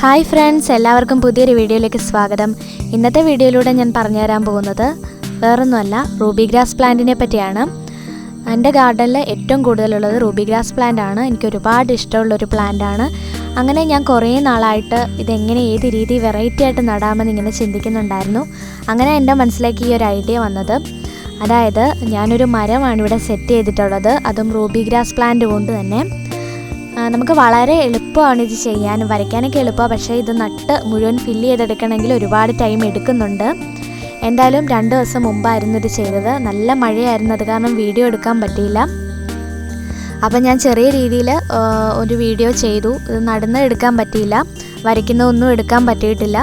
Hi friends, എല്ലാവർക്കും പുതിയൊരു വീഡിയോയിലേക്ക് സ്വാഗതം. ഇന്നത്തെ വീഡിയോയിലൂടെ ഞാൻ പറഞ്ഞു തരാൻ പോകുന്നത് വേറൊന്നുമല്ല, റൂബി ഗ്രാസ് പ്ലാന്റിനെ പറ്റിയാണ്. എൻ്റെ ഗാർഡനിൽ ഏറ്റവും കൂടുതലുള്ളത് റൂബി ഗ്രാസ് പ്ലാന്റ് ആണ്. എനിക്ക് ഒരുപാട് ഇഷ്ടമുള്ളൊരു പ്ലാന്റാണ്. അങ്ങനെ ഞാൻ കുറേ നാളായിട്ട് ഇതെങ്ങനെ ഏത് രീതി വെറൈറ്റി ആയിട്ട് നടാമെന്ന് ഇങ്ങനെ ചിന്തിക്കുന്നുണ്ടായിരുന്നു. അങ്ങനെ എൻ്റെ മനസ്സിലേക്ക് ഈ ഒരു ഐഡിയ വന്നത്, അതായത് ഞാനൊരു മരമാണ് ഇവിടെ സെറ്റ് ചെയ്തിട്ടുള്ളത്, അതും റൂബി ഗ്രാസ് പ്ലാന്റ് കൊണ്ട് തന്നെ. നമുക്ക് വളരെ എളുപ്പമാണ് ഇത് ചെയ്യാനും വരയ്ക്കാനൊക്കെ എളുപ്പമാണ്. പക്ഷേ ഇത് നട്ട് മുഴുവൻ ഫില്ല് ചെയ്തെടുക്കണമെങ്കിൽ ഒരുപാട് ടൈം എടുക്കുന്നുണ്ട്. എന്തായാലും 2 ദിവസം മുമ്പായിരുന്നു ഇത് ചെയ്തത്. നല്ല മഴയായിരുന്നു, അത് കാരണം വീഡിയോ എടുക്കാൻ പറ്റിയില്ല. അപ്പം ഞാൻ ചെറിയ രീതിയിൽ ഒരു വീഡിയോ ചെയ്തു. ഇത് നടന്നെടുക്കാൻ പറ്റിയില്ല, വരയ്ക്കുന്നതൊന്നും എടുക്കാൻ പറ്റിയിട്ടില്ല.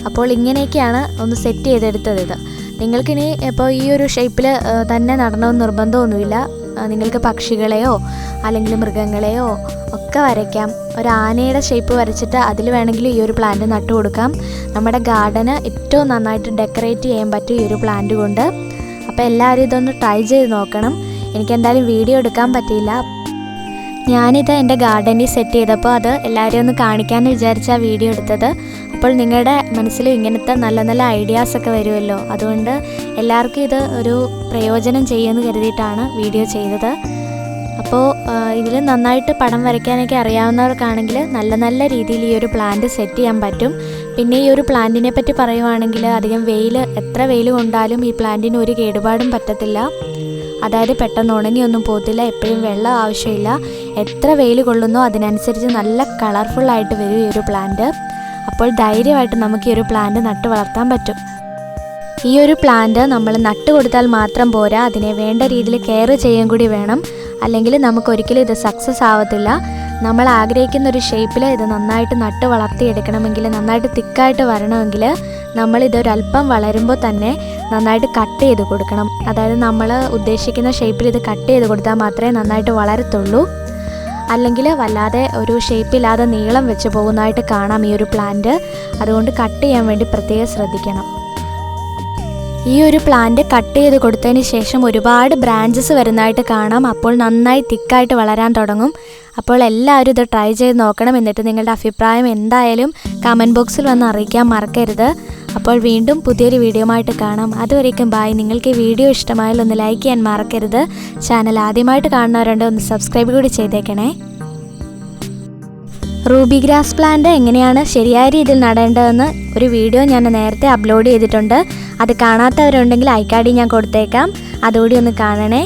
അപ്പോൾ ഇങ്ങനെയൊക്കെയാണ് ഒന്ന് സെറ്റ് ചെയ്തെടുത്തത്. ഇത് നിങ്ങൾക്കിനി ഇപ്പോൾ ഈ ഒരു ഷേപ്പിൽ തന്നെ നടണമെന്ന് നിർബന്ധമൊന്നുമില്ല. നിങ്ങൾക്ക് പക്ഷികളെയോ അല്ലെങ്കിൽ മൃഗങ്ങളെയോ ഒക്കെ വരയ്ക്കാം. ഒരു ആനയുടെ ഷേപ്പ് വരച്ചിട്ട് അതിൽ വേണമെങ്കിൽ ഈ ഒരു പ്ലാന്റ് നട്ടു കൊടുക്കാം. നമ്മുടെ ഗാർഡന് ഏറ്റവും നന്നായിട്ട് ഡെക്കറേറ്റ് ചെയ്യാൻ പറ്റും ഈ ഒരു പ്ലാന്റ് കൊണ്ട്. അപ്പോൾ എല്ലാവരും ഇതൊന്ന് ട്രൈ ചെയ്ത് നോക്കണം. എനിക്കെന്തായാലും വീഡിയോ എടുക്കാൻ പറ്റിയില്ല. ഞാനിത് എൻ്റെ ഗാർഡനിൽ സെറ്റ് ചെയ്തപ്പോൾ അത് എല്ലാവരെയും ഒന്ന് കാണിക്കാമെന്ന് വിചാരിച്ചാൽ വീഡിയോ എടുത്തത്. അപ്പോൾ നിങ്ങളുടെ മനസ്സിലും ഇങ്ങനത്തെ നല്ല നല്ല ഐഡിയാസൊക്കെ വരുമല്ലോ, അതുകൊണ്ട് എല്ലാവർക്കും ഇത് ഒരു പ്രയോജനം ചെയ്യുമെന്ന് കരുതിയിട്ടാണ് വീഡിയോ ചെയ്തത്. അപ്പോൾ ഇതിൽ നന്നായിട്ട് പടം വരയ്ക്കാനൊക്കെ അറിയാവുന്നവർക്കാണെങ്കിൽ നല്ല നല്ല രീതിയിൽ ഈ ഒരു പ്ലാന്റ് സെറ്റ് ചെയ്യാൻ പറ്റും. പിന്നെ ഈ ഒരു പ്ലാന്റിനെ പറ്റി പറയുവാണെങ്കിൽ അധികം എത്ര വെയിൽ കൊണ്ടാലും ഈ പ്ലാന്റിന് ഒരു കേടുപാടും പറ്റത്തില്ല. അതായത് പെട്ടെന്ന് ഉണങ്ങിയൊന്നും പോകത്തില്ല, എപ്പോഴും വെള്ളം ആവശ്യമില്ല. എത്ര വെയിൽ കൊള്ളുന്നോ അതിനനുസരിച്ച് നല്ല കളർഫുള്ളായിട്ട് വരും ഈ ഒരു പ്ലാന്റ്. അപ്പോൾ ധൈര്യമായിട്ട് നമുക്ക് ഈ ഒരു പ്ലാന്റ് നട്ട് വളർത്താൻ പറ്റും. ഈ ഒരു പ്ലാന്റ് നമ്മൾ നട്ട് കൊടുത്താൽ മാത്രം പോരാ, അതിനെ വേണ്ട രീതിയിൽ കെയർ ചെയ്യാൻ കൂടി വേണം. അല്ലെങ്കിൽ നമുക്കൊരിക്കലും ഇത് സക്സസ് ആവത്തില്ല. നമ്മൾ ആഗ്രഹിക്കുന്ന ഒരു ഷേപ്പിൽ ഇത് നന്നായിട്ട് നട്ട് വളർത്തിയെടുക്കണമെങ്കിൽ, നന്നായിട്ട് തിക്കായിട്ട് വരണമെങ്കിൽ നമ്മളിതൊരല്പം വളരുമ്പോൾ തന്നെ നന്നായിട്ട് കട്ട് ചെയ്ത് കൊടുക്കണം. അതായത് നമ്മൾ ഉദ്ദേശിക്കുന്ന ഷേപ്പിൽ ഇത് കട്ട് ചെയ്ത് കൊടുത്താൽ മാത്രമേ നന്നായിട്ട് വളരത്തുള്ളൂ. അല്ലെങ്കിൽ വല്ലാതെ ഒരു ഷേപ്പില്ലാതെ നീളം വെച്ച് പോകുന്നതായിട്ട് കാണാം ഈ ഒരു പ്ലാന്റ്. അതുകൊണ്ട് കട്ട് ചെയ്യാൻ വേണ്ടി പ്രത്യേകം ശ്രദ്ധിക്കണം. ഈ ഒരു പ്ലാന്റ് കട്ട് ചെയ്ത് കൊടുത്തതിന് ശേഷം ഒരുപാട് ബ്രാഞ്ചസ് വരുന്നതായിട്ട് കാണാം. അപ്പോൾ നന്നായി തിക്കായിട്ട് വളരാൻ തുടങ്ങും. അപ്പോൾ എല്ലാവരും ഇത് ട്രൈ ചെയ്ത് നോക്കണം. എന്നിട്ട് നിങ്ങളുടെ അഭിപ്രായം എന്തായാലും കമൻറ്റ് ബോക്സിൽ വന്ന് അറിയിക്കാൻ മറക്കരുത്. അപ്പോൾ വീണ്ടും പുതിയൊരു വീഡിയോയുമായിട്ട് കാണാം. അതുവരേക്കും ബായ്. നിങ്ങൾക്ക് ഈ വീഡിയോ ഇഷ്ടമായാൽ ഒന്ന് ലൈക്ക് ചെയ്യാൻ മറക്കരുത്. ചാനൽ ആദ്യമായിട്ട് കാണുന്നവരുണ്ട്, ഒന്ന് സബ്സ്ക്രൈബ് കൂടി ചെയ്തേക്കണേ. റൂബി ഗ്രാസ് പ്ലാന്റ് എങ്ങനെയാണ് ശരിയായ രീതിയിൽ നടേണ്ടതെന്ന് ഒരു വീഡിയോ ഞാൻ നേരത്തെ അപ്ലോഡ് ചെയ്തിട്ടുണ്ട്. അത് കാണാത്തവരുണ്ടെങ്കിൽ ഐ കാർഡിൽ ഞാൻ കൊടുത്തേക്കാം, അതുകൂടി ഒന്ന് കാണണേ.